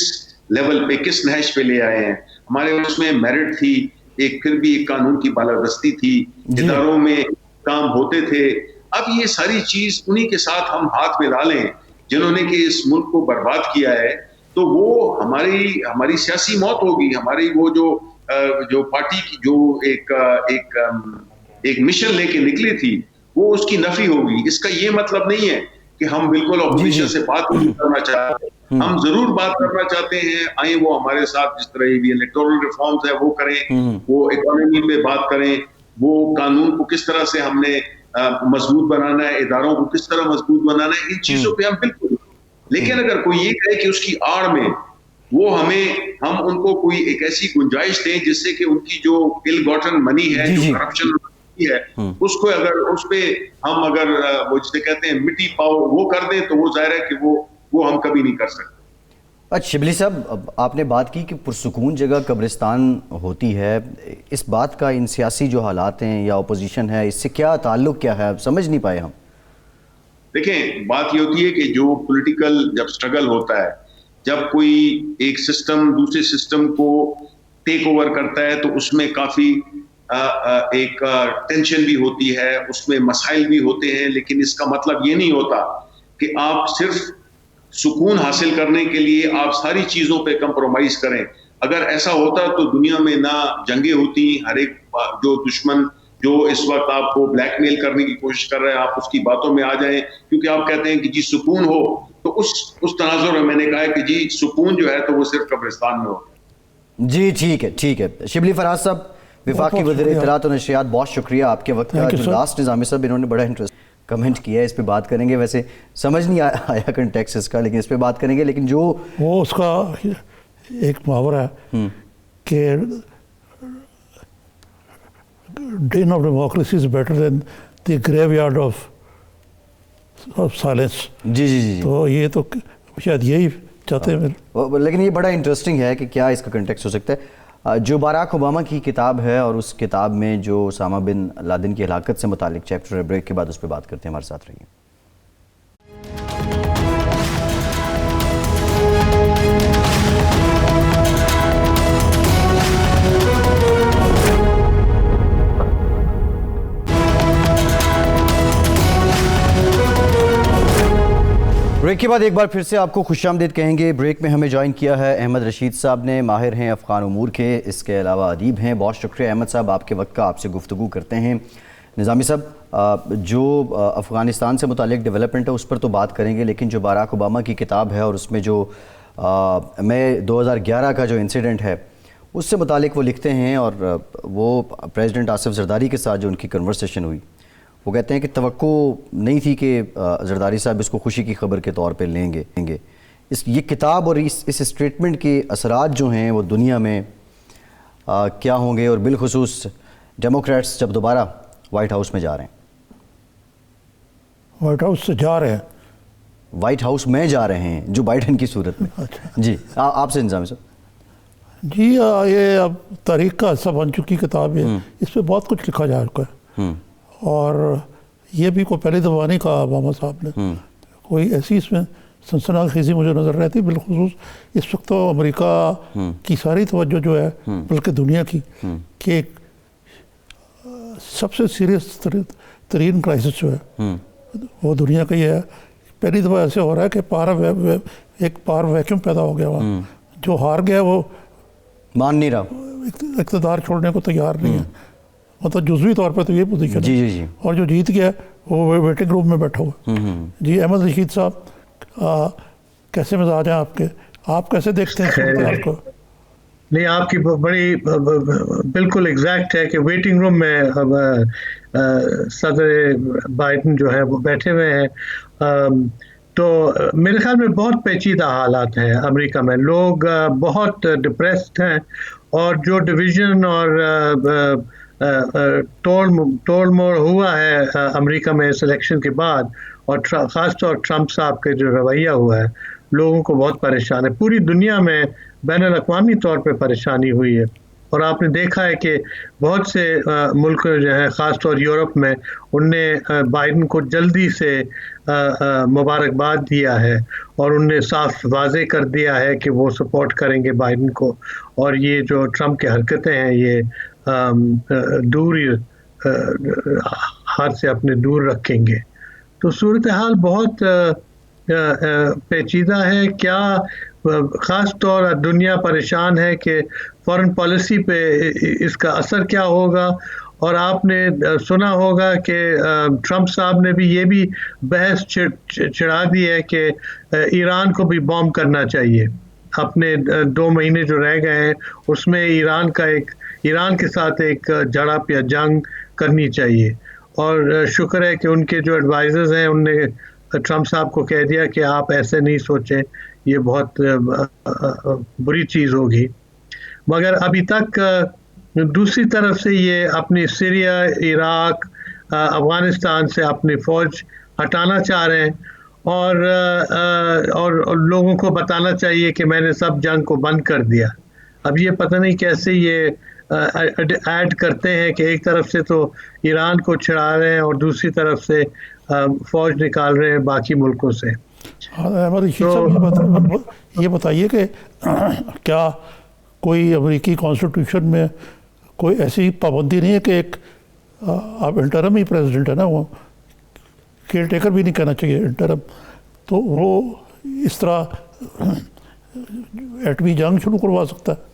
C: لیول پہ، کس نہج پہ لے آئے ہیں۔ ہمارے اس میں میرٹ تھی، ایک پھر بھی ایک قانون کی بالادستی تھی، اداروں میں کام ہوتے تھے۔ اب یہ ساری چیز انہی کے ساتھ ہم ہاتھ ملا لیں جنہوں نے کہ اس ملک کو برباد کیا ہے، تو وہ ہماری سیاسی موت ہوگی، ہماری وہ جو پارٹی کی جو ایک مشن لے کے نکلی تھی وہ اس کی نفی ہوگی۔ اس کا یہ مطلب نہیں ہے کہ ہم بالکل اپوزیشن سے بات نہیں کرنا چاہتے، ہم ضرور بات کرنا چاہتے ہیں، آئیں وہ ہمارے ساتھ جس طرح بھی الیکٹورل ریفارمز ہے وہ کریں، وہ اکانومی پہ بات کریں، وہ قانون کو کس طرح سے ہم نے مضبوط بنانا ہے، اداروں کو کس طرح مضبوط بنانا ہے، ان چیزوں پہ ہم بالکل، لیکن اگر کوئی یہ کہے کہ اس کی آڑ میں ہم ان کو کوئی ایک ایسی گنجائش دیں جس سے کہ ان کی جو ill gotten money ہے، جو کرپشن ہے، اس کو اس پہ ہم وہ جسے کہتے ہیں مٹی پاؤ وہ کر دیں، تو وہ ظاہر ہے کہ وہ ہم کبھی نہیں کر سکتے۔
A: اچھا شبلی صاحب، آپ نے بات کی کہ پرسکون جگہ قبرستان ہوتی ہے، اس بات کا ان سیاسی جو حالات ہیں یا اپوزیشن ہے، اس سے کیا تعلق کیا ہے؟ سمجھ نہیں پائے ہم۔
C: دیکھیں، بات یہ ہوتی ہے کہ جو پولیٹیکل جب سٹرگل ہوتا ہے جب کوئی ایک سسٹم دوسرے سسٹم کو ٹیک اوور کرتا ہے تو اس میں کافی ایک ٹینشن بھی ہوتی ہے, اس میں مسائل بھی ہوتے ہیں, لیکن اس کا مطلب یہ نہیں ہوتا کہ آپ صرف سکون حاصل کرنے کے لیے آپ ساری چیزوں پہ کمپرومائز کریں. اگر ایسا ہوتا تو دنیا میں نہ جنگیں ہوتی, ہر ایک جو دشمن جو اس وقت آپ کو بلیک میل کرنے کی کوشش کر رہے ہیں آپ اس کی باتوں میں آ جائیں, کیونکہ آپ کہتے ہیں کہ جی سکون ہو, تو اس تناظر میں نے کہا ہے کہ جی سکون جو ہے تو وہ صرف قبرستان میں ہوتا ہے.
A: جی ٹھیک ہے. شبلی فراز صاحب, وفاقی وزیر اطلاعات و نشریات, بہت شکریہ آپ کے وقت کا. جو لاسٹ نظامی صاحب انہوں نے بڑا انٹرسٹ کمنٹ کیا ہے, اس پہ بات کریں گے. ویسے سمجھ نہیں آیا کنٹیکسٹ اس کا, لیکن اس پہ بات کریں گے. لیکن جو
B: وہ اس کا ایک محاورہ ہے کہ den of democracy is better than the graveyard of silence.
A: جی
B: تو یہ تو شاید یہی چاہتے ہیں.
A: لیکن یہ بڑا انٹرسٹنگ ہے کہ کیا اس کا کنٹیکسٹ ہو سکتا ہے. جو باراک اوباما کی کتاب ہے, اور اس کتاب میں جو اسامہ بن لادن کی ہلاکت سے متعلق چیپٹر ہے, بریک کے بعد اس پہ بات کرتے ہیں. ہمارے ساتھ رہیے. بریک کے بعد ایک بار پھر سے آپ کو خوش آمدید کہیں گے. بریک میں ہمیں جوائن کیا ہے احمد رشید صاحب نے, ماہر ہیں افغان امور کے, اس کے علاوہ ادیب ہیں. بہت شکریہ احمد صاحب, آپ کے وقت کا. آپ سے گفتگو کرتے ہیں. نظامی صاحب, جو افغانستان سے متعلق ڈیولپمنٹ ہے اس پر تو بات کریں گے, لیکن جو باراک اوباما کی کتاب ہے اور اس میں جو مئی 2011 کا جو انسیڈنٹ ہے اس سے متعلق وہ لکھتے ہیں, اور وہ پریزیڈنٹ آصف زرداری کے ساتھ جو ان کی کنورسیشن ہوئی, وہ کہتے ہیں کہ توقع نہیں تھی کہ زرداری صاحب اس کو خوشی کی خبر کے طور پہ لیں گے. یہ کتاب اور اس اسٹیٹمنٹ کے اثرات جو ہیں وہ دنیا میں کیا ہوں گے, اور بالخصوص ڈیموکریٹس جب دوبارہ وائٹ ہاؤس میں جا رہے ہیں.
B: وائٹ ہاؤس سے جا رہے ہیں,
A: وائٹ ہاؤس میں جا رہے ہیں جو بائیڈن کی صورت میں. جی آپ سے نظامی صاحب.
B: جی یہ اب تاریخ کا حصہ بن چکی کتاب ہے, اس پہ بہت کچھ لکھا جا چکا ہے, اور یہ بھی کوئی پہلی دفعہ نہیں کہا اوباما صاحب نے. کوئی ایسی اس میں سنسناک خیزی مجھے نظر رہتی, بالخصوص اس وقت تو امریکہ کی ساری توجہ جو ہے, بلکہ دنیا کی, کہ ایک سب سے سیریس ترین کرائسس جو ہے وہ دنیا کا یہ ہے. پہلی دفعہ ایسے ہو رہا ہے کہ ایک پاور ویکیوم پیدا ہو گیا ہوا, جو ہار گیا وہ
A: مان نہیں رہا,
B: اقتدار چھوڑنے کو تیار نہیں ہے. مطلب جزوی طور پہ تو یہ پوزیشن ہے.
A: جی.
B: اور جو جیت گیا وہ ویٹنگ روم میں بیٹھا ہوا. جی احمد رشید صاحب, کیسے مزاج ہیں آپ کے, آپ کیسے دیکھتے ہیں صورتحال کو؟
D: نہیں, آپ کی بڑی بالکل ایگزیکٹ ہے کہ ویٹنگ روم میں صدر بائیڈن جو ہے وہ بیٹھے ہوئے ہیں. تو میرے خیال میں بہت پیچیدہ حالات ہیں امریکہ میں. لوگ بہت ڈپریسڈ ہیں, اور جو ڈویژن اور ٹول موڑ ہوا ہے امریکہ میں اس الیکشن کے بعد, اور خاص طور ٹرمپ صاحب کے جو رویہ ہوا ہے, لوگوں کو بہت پریشان ہے. پوری دنیا میں بین الاقوامی طور پہ پریشانی ہوئی ہے, اور آپ نے دیکھا ہے کہ بہت سے ملک جو ہیں, خاص طور یورپ میں, ان نے بائیڈن کو جلدی سے مبارکباد دیا ہے, اور ان نے صاف واضح کر دیا ہے کہ وہ سپورٹ کریں گے بائیڈن کو, اور یہ جو ٹرمپ کی حرکتیں ہیں یہ دور ہاتھ سے اپنے دور رکھیں گے. تو صورتحال بہت پیچیدہ ہے. کیا خاص طور دنیا پریشان ہے کہ فارن پالیسی پہ اس کا اثر کیا ہوگا. اور آپ نے سنا ہوگا کہ ٹرمپ صاحب نے بھی یہ بھی بحث چڑھا دی ہے کہ ایران کو بھی بوم کرنا چاہیے. اپنے 2 مہینے جو رہ گئے ہیں اس میں ایران کے ساتھ ایک جھڑپ یا جنگ کرنی چاہیے. اور شکر ہے کہ ان کے جو ایڈوائزرز ہیں ان نے ٹرمپ صاحب کو کہہ دیا کہ آپ ایسے نہیں سوچیں, یہ بہت بری چیز ہوگی. مگر ابھی تک دوسری طرف سے یہ اپنی سیریا, عراق, افغانستان سے اپنی فوج ہٹانا چاہ رہے ہیں, اور لوگوں کو بتانا چاہیے کہ میں نے سب جنگ کو بند کر دیا. اب یہ پتہ نہیں کیسے یہ ایڈ کرتے ہیں کہ ایک طرف سے تو ایران کو چھڑا رہے ہیں اور دوسری طرف سے فوج نکال رہے ہیں باقی ملکوں سے.
B: یہ بتائیے کہ کیا کوئی امریکی کانسٹیٹیوشن میں کوئی ایسی پابندی نہیں ہے کہ ایک آپ انٹرم ہی پریزیڈنٹ ہے نا، وہ کیئر ٹیکر بھی نہیں کہنا چاہیے، انٹرم، تو وہ اس طرح ایٹمی جنگ شروع کروا سکتا ہے؟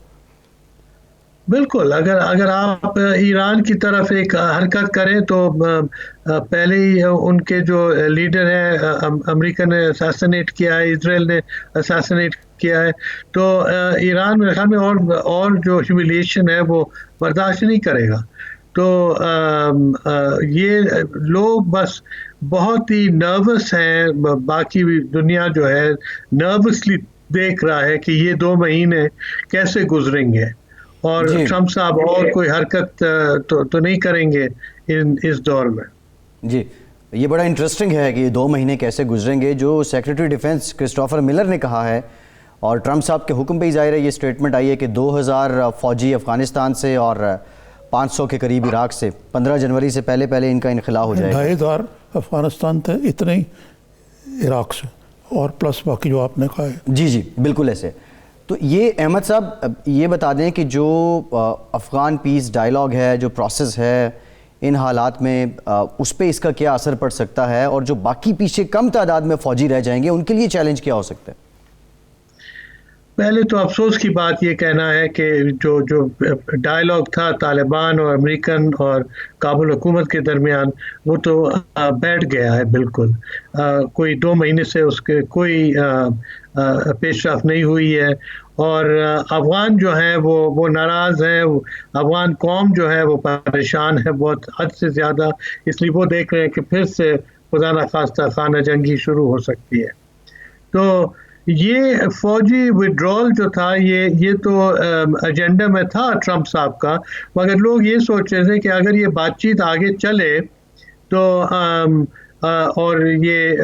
D: بالکل، اگر آپ ایران کی طرف ایک حرکت کریں تو پہلے ہی ان کے جو لیڈر ہیں، امریکہ نے اساسینیٹ کیا ہے، اسرائیل نے اساسینیٹ کیا ہے، تو ایران میرے خیال میں اور جو ہیوملیشن ہے وہ برداشت نہیں کرے گا. تو یہ لوگ بس بہت ہی نروس ہیں، باقی دنیا جو ہے نروسلی دیکھ رہا ہے کہ یہ 2 مہینے کیسے گزریں گے، اور ٹرمپ صاحب اور کوئی حرکت تو نہیں کریں گے اس دور میں.
A: جی، یہ بڑا انٹرسٹنگ ہے کہ یہ 2 مہینے کیسے گزریں گے. جو سیکریٹری ڈیفنس کرسٹوفر ملر نے کہا ہے، اور ٹرمپ صاحب کے حکم پہ ہی ظاہر ہے یہ اسٹیٹمنٹ آئی ہے کہ 2000 فوجی افغانستان سے اور 500 کے قریب عراق سے 15 جنوری سے پہلے ان کا انخلاء ہو جائے گا.
B: 2500 افغانستان تھے، اتنے ہی عراق سے، اور پلس باقی جو آپ نے کہا ہے.
A: جی بالکل ایسے. تو یہ احمد صاحب یہ بتا دیں کہ جو افغان پیس ڈائیلاگ ہے، جو پروسیس ہے ان حالات میں، اس پہ اس کا کیا اثر پڑ سکتا ہے، اور جو باقی پیچھے کم تعداد میں فوجی رہ جائیں گے ان کے لیے چیلنج کیا ہو سکتا ہے؟
D: پہلے تو افسوس کی بات یہ کہنا ہے کہ جو ڈائیلاگ تھا طالبان اور امریکن اور کابل حکومت کے درمیان، وہ تو بیٹھ گیا ہے بالکل. کوئی 2 مہینے سے اس کے کوئی پیش رفت نہیں ہوئی ہے، اور افغان جو ہیں وہ ناراض ہیں. افغان قوم جو ہے وہ پریشان ہے بہت حد سے زیادہ، اس لیے وہ دیکھ رہے ہیں کہ پھر سے خدا نخواستہ خانہ جنگی شروع ہو سکتی ہے. تو یہ فوجی وڈرال جو تھا یہ تو ایجنڈا میں تھا ٹرمپ صاحب کا، مگر لوگ یہ سوچ رہے تھے کہ اگر یہ بات چیت آگے چلے تو اور یہ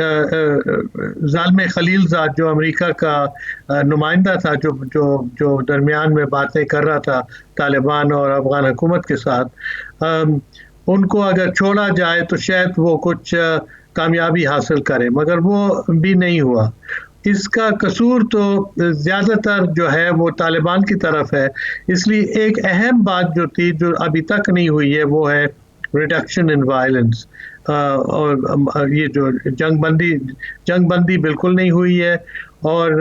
D: ظالم خلیل زاد جو امریکہ کا نمائندہ تھا، جو درمیان میں باتیں کر رہا تھا طالبان اور افغان حکومت کے ساتھ، ان کو اگر چھوڑا جائے تو شاید وہ کچھ کامیابی حاصل کرے، مگر وہ بھی نہیں ہوا. اس کا قصور تو زیادہ تر جو ہے وہ طالبان کی طرف ہے. اس لیے ایک اہم بات جو تھی جو ابھی تک نہیں ہوئی ہے وہ ہے ریڈکشن ان وائلنس، اور یہ جو جنگ بندی بالکل نہیں ہوئی ہے، اور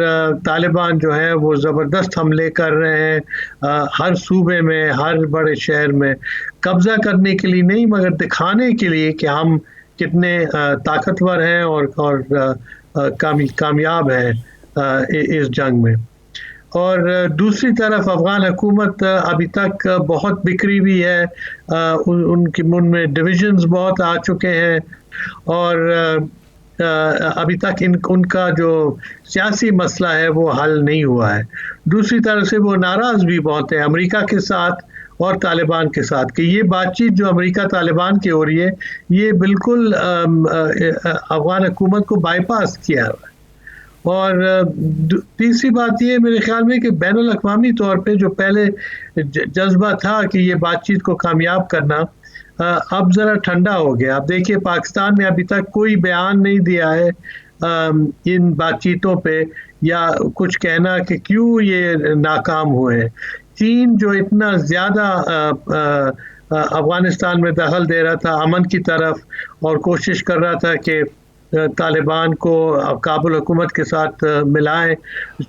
D: طالبان جو ہے وہ زبردست حملے کر رہے ہیں ہر صوبے میں، ہر بڑے شہر میں، قبضہ کرنے کے لیے نہیں مگر دکھانے کے لیے کہ ہم کتنے طاقتور ہیں اور کامیاب ہے اس جنگ میں. اور دوسری طرف افغان حکومت ابھی تک بہت بکھری ہوئی ہے، ان میں ڈویژنز بہت آ چکے ہیں، اور ابھی تک ان کا جو سیاسی مسئلہ ہے وہ حل نہیں ہوا ہے. دوسری طرف سے وہ ناراض بھی بہت ہے امریکہ کے ساتھ اور طالبان کے ساتھ، کہ یہ بات چیت جو امریکہ طالبان کی ہو رہی ہے یہ بالکل افغان حکومت کو بائی پاس کیا ہے. اور تیسری بات یہ میرے خیال میں کہ بین الاقوامی طور پہ جو پہلے جذبہ تھا کہ یہ بات چیت کو کامیاب کرنا، اب ذرا ٹھنڈا ہو گیا. اب دیکھیے پاکستان نے ابھی تک کوئی بیان نہیں دیا ہے ان بات چیتوں پہ، یا کچھ کہنا کہ کیوں یہ ناکام ہوئے. چین جو اتنا زیادہ افغانستان میں دخل دے رہا تھا امن کی طرف، اور کوشش کر رہا تھا کہ طالبان کو کابل حکومت کے ساتھ ملائیں،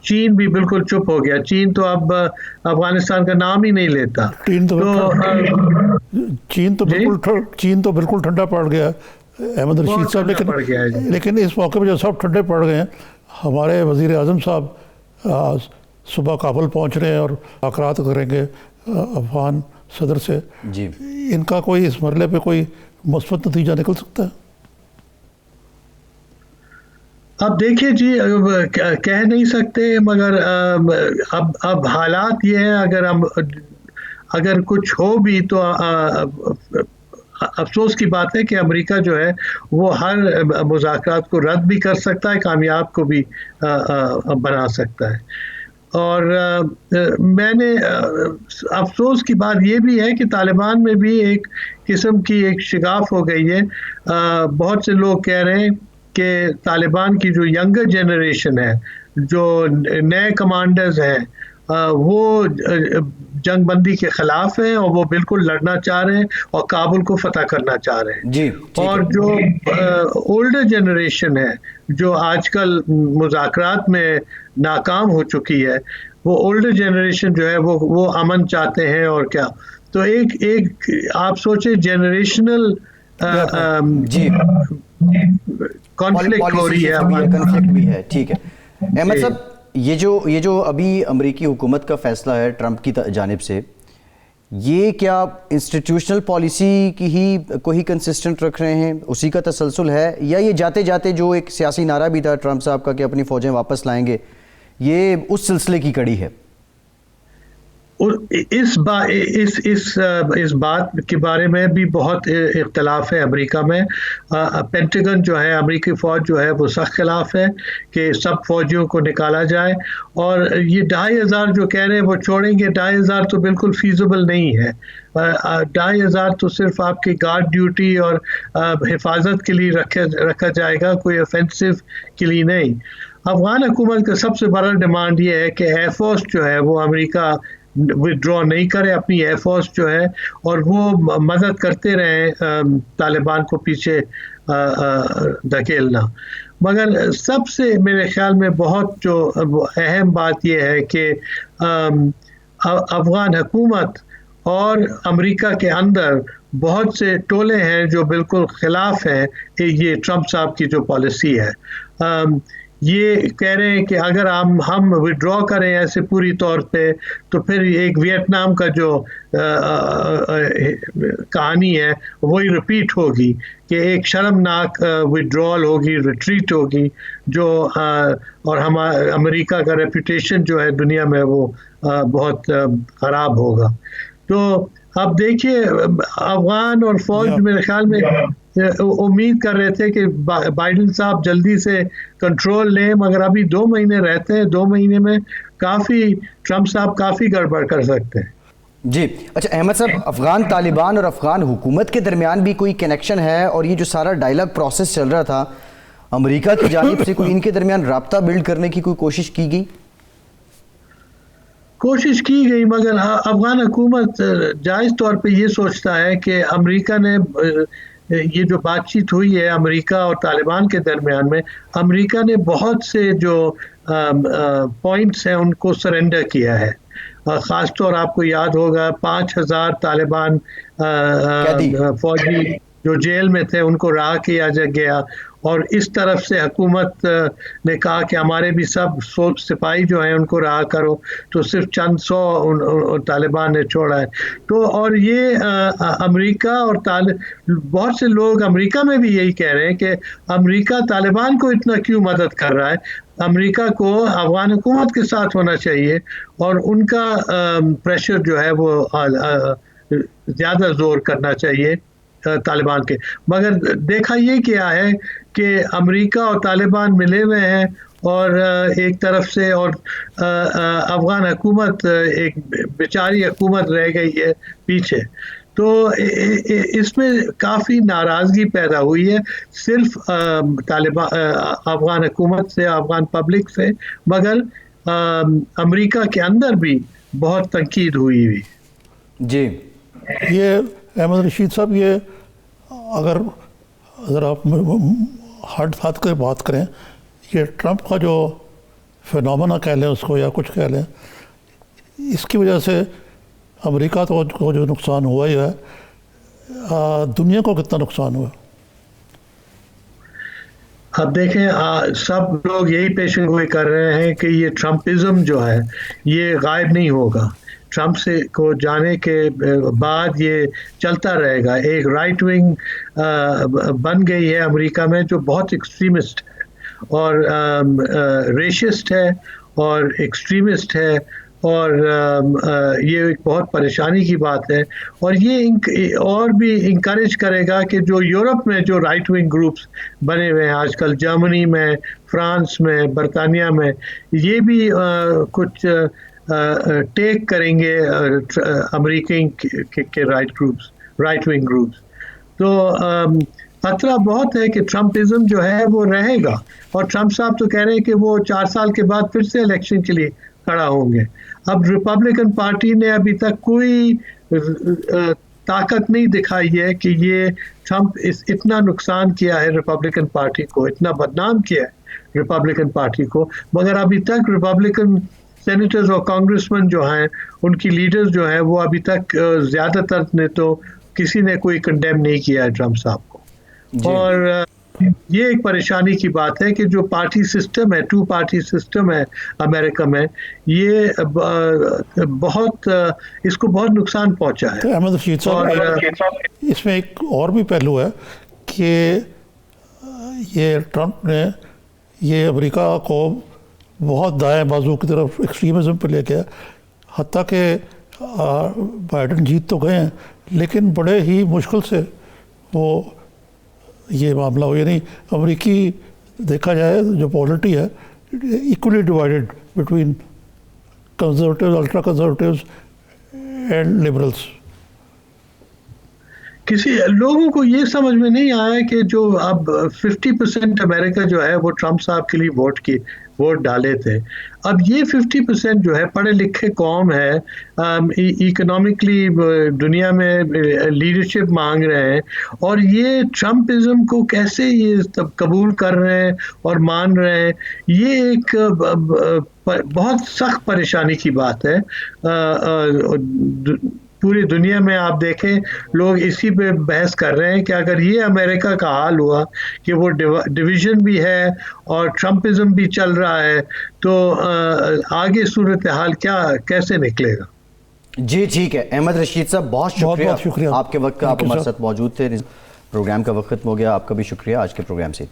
D: چین بھی بالکل چپ ہو گیا. چین تو اب افغانستان کا نام ہی نہیں لیتا.
B: چین تو بالکل ٹھنڈا پڑ گیا احمد رشید صاحب. لیکن اس موقع پہ جو سب ٹھنڈے پڑ گئے ہیں، ہمارے وزیر اعظم صاحب صبح کابل پہنچ رہے ہیں اور مذاکرات کریں گے افغان صدر سے.
A: جی،
B: ان کا کوئی اس مرحلے پہ کوئی مثبت نتیجہ نکل سکتا ہے؟
D: اب دیکھیے جی، کہہ نہیں سکتے، مگر اب حالات یہ ہیں، اگر کچھ ہو بھی تو افسوس کی بات ہے کہ امریکہ جو ہے وہ ہر مذاکرات کو رد بھی کر سکتا ہے، کامیاب کو بھی بنا سکتا ہے. اور میں نے افسوس کی بات یہ بھی ہے کہ طالبان میں بھی ایک قسم کی ایک شگاف ہو گئی ہے. بہت سے لوگ کہہ رہے ہیں کہ طالبان کی جو ینگر جنریشن ہے، جو نئے کمانڈرز ہیں وہ جنگ بندی کے خلاف ہیں اور وہ بالکل لڑنا چاہ رہے ہیں اور کابل کو فتح کرنا چاہ رہے ہیں
A: جی
D: اور جو اولڈر جنریشن ہے جو آج کل مذاکرات میں ناکام ہو چکی ہے وہ اولڈر جنریشن جو ہے وہ امن چاہتے ہیں اور کیا تو ایک آپ سوچیں جنریشنل
A: جی
D: کانفلکٹ ہو رہی ہے
A: کنفلکٹ بھی ہے. ٹھیک ہے احمد صاحب یہ جو ابھی امریکی حکومت کا فیصلہ ہے ٹرمپ کی جانب سے یہ کیا انسٹیٹیوشنل پالیسی کی ہی کو ہی کنسسٹنٹ رکھ رہے ہیں اسی کا تسلسل ہے یا یہ جاتے جاتے جو ایک سیاسی نعرہ بھی تھا ٹرمپ صاحب کا کہ اپنی فوجیں واپس لائیں گے یہ اس سلسلے کی کڑی ہے؟
D: اس بات کے بارے میں بھی بہت اختلاف ہے امریکہ میں. پینٹاگن جو ہے امریکی فوج جو ہے وہ سخت خلاف ہے کہ سب فوجیوں کو نکالا جائے اور یہ 2500 جو کہہ رہے ہیں وہ چھوڑیں گے 2500 تو بالکل فیزیبل نہیں ہے. 2500 تو صرف آپ کی گارڈ ڈیوٹی اور حفاظت کے لیے رکھا جائے گا کوئی offensive کے لیے نہیں. افغان حکومت کا سب سے بڑا ڈیمانڈ یہ ہے کہ ایئر فورس جو ہے وہ امریکہ ودرا نہیں کرے اپنی ایئر فورس جو ہے اور وہ مدد کرتے رہیں طالبان کو پیچھے دھکیلنا. مگر سب سے میرے خیال میں بہت جو اہم بات یہ ہے کہ افغان حکومت اور امریکہ کے اندر بہت سے ٹولے ہیں جو بالکل خلاف ہیں یہ ٹرمپ صاحب کی جو پالیسی ہے. یہ کہہ رہے ہیں کہ اگر ہم وڈرا کریں ایسے پوری طور پہ تو پھر ایک ویتنام کا جو کہانی ہے وہی رپیٹ ہوگی کہ ایک شرمناک وڈرال ہوگی ریٹریٹ ہوگی جو اور امریکہ کا ریپوٹیشن جو ہے دنیا میں وہ بہت خراب ہوگا. تو اب دیکھیے افغان اور فوج میرے خیال میں امید کر رہے تھے کہ بائیڈن صاحب جلدی سے کنٹرول لیں مگر ابھی 2 مہینے رہتے ہیں 2 مہینے میں ٹرمپ صاحب کافی گڑبڑ کر سکتے ہیں.
A: جی اچھا احمد صاحب افغان طالبان اور افغان حکومت کے درمیان بھی کوئی کنیکشن ہے اور یہ جو سارا ڈائلاگ پروسیس چل رہا تھا امریکہ کی جانب سے کوئی ان کے درمیان رابطہ بلڈ کرنے کی کوئی کوشش کی گئی؟
D: کوشش کی گئی مگر افغان حکومت جائز طور پہ یہ سوچتا ہے کہ امریکہ نے یہ جو بات چیت ہوئی ہے امریکہ اور طالبان کے درمیان میں امریکہ نے بہت سے جو پوائنٹس ہیں ان کو سرنڈر کیا ہے. خاص طور آپ کو یاد ہوگا 5000 طالبان فوجی جو جیل میں تھے ان کو رہا کیا گیا اور اس طرف سے حکومت نے کہا کہ ہمارے بھی سب سپاہی جو ہیں ان کو رہا کرو تو صرف چند 100 طالبان نے چھوڑا ہے. تو اور یہ امریکہ اور بہت سے لوگ امریکہ میں بھی یہی کہہ رہے ہیں کہ امریکہ طالبان کو اتنا کیوں مدد کر رہا ہے. امریکہ کو افغان حکومت کے ساتھ ہونا چاہیے اور ان کا پریشر جو ہے وہ زیادہ زور کرنا چاہیے طالبان کے. مگر دیکھا یہ کیا ہے کہ امریکہ اور طالبان ملے ہوئے ہیں اور ایک طرف سے اور افغان حکومت ایک بیچاری حکومت رہ گئی ہے پیچھے. تو اس میں کافی ناراضگی پیدا ہوئی ہے صرف طالبان افغان حکومت سے افغان پبلک سے مگر امریکہ کے اندر بھی بہت تنقید ہوئی.
A: جی
B: یہ احمد رشید صاحب یہ اگر آپ ہاتھ ہاتھ کر بات کریں یہ ٹرمپ کا جو فینومنا کہہ لیں اس کو یا کچھ کہہ لیں اس کی وجہ سے امریکہ کو جو نقصان ہوا ہی ہے دنیا کو کتنا نقصان ہوا؟
D: اب دیکھیں سب لوگ یہی پیشن گوئی کر رہے ہیں کہ یہ ٹرمپزم جو ہے یہ غائب نہیں ہوگا. ٹرمپ سے کو جانے کے بعد یہ چلتا رہے گا. ایک رائٹ ونگ بن گئی ہے امریکہ میں جو بہت ایکسٹریمسٹ ہے اور ریشسٹ ہے اور ایکسٹریمسٹ ہے اور یہ ایک بہت پریشانی کی بات ہے. اور یہ اور بھی انکریج کرے گا کہ جو یورپ میں جو رائٹ ونگ گروپس بنے ہوئے ہیں آج کل جرمنی میں فرانس میں برطانیہ میں یہ بھی کچھ ٹیک کریں گے امریکی کے رائٹ ونگ گروپس. تو خطرہ بہت ہے کہ ٹرمپزم جو ہے وہ رہے گا، اور ٹرمپ صاحب تو کہہ رہے ہیں کہ وہ 4 سال کے بعد پھر سے الیکشن کے لیے کھڑا ہوں گے۔ اب ریپبلکن پارٹی نے ابھی تک کوئی طاقت نہیں دکھائی ہے کہ یہ ٹرمپ اتنا نقصان کیا ہے ریپبلکن پارٹی کو، اتنا بدنام کیا ہے ریپبلکن پارٹی کو، مگر ابھی تک ریپبلکن سینیٹرز اور کانگریسمین جو ہیں، ان کی لیڈرز جو ہیں، وہ ابھی تک زیادہ تر نے تو کسی نے کوئی کنڈیم نہیں کیا ہے ٹرمپ صاحب کو۔ اور یہ ایک پریشانی کی بات ہے کہ جو پارٹی سسٹم ہے، 2 پارٹی سسٹم ہے امریکہ میں، یہ بہت اس کو بہت نقصان پہنچا ہے۔
B: احمد رشید صاحب، اس میں ایک اور بھی پہلو ہے کہ یہ ٹرمپ نے یہ امریکہ کو بہت دائیں بازو کی طرف ایکسٹریمزم پہ لے گیا، حتیٰ کہ بائیڈن جیت تو گئے ہیں لیکن بڑے ہی مشکل سے وہ یہ معاملہ ہو، یعنی امریکی دیکھا جائے جو پالٹی ہے equally divided between conservatives, ultra conservatives and liberals.
D: کسی لوگوں کو یہ سمجھ میں نہیں آیا کہ جو اب 50% امریکہ جو ہے وہ ٹرمپ صاحب کے لیے ووٹ ڈالے تھے، اب یہ 50% جو ہے پڑھے لکھے قوم ہے، اکنامکلی دنیا میں لیڈرشپ مانگ رہے ہیں، اور یہ ٹرمپزم کو کیسے یہ قبول کر رہے ہیں اور مان رہے ہیں، یہ ایک بہت سخت پریشانی کی بات ہے۔ پوری دنیا میں آپ دیکھیں لوگ اسی پہ بحث کر رہے ہیں کہ اگر یہ امریکہ کا حال ہوا کہ وہ ڈویژن بھی ہے اور ٹرمپزم بھی چل رہا ہے، تو آگے صورتحال کیسے نکلے گا؟
A: جی ٹھیک ہے احمد رشید صاحب، بہت شکریہ آپ کے وقت کا، آپ ہمارے ساتھ موجود تھے۔ پروگرام کا وقت ختم ہو گیا، آپ کا بھی شکریہ آج کے پروگرام سے۔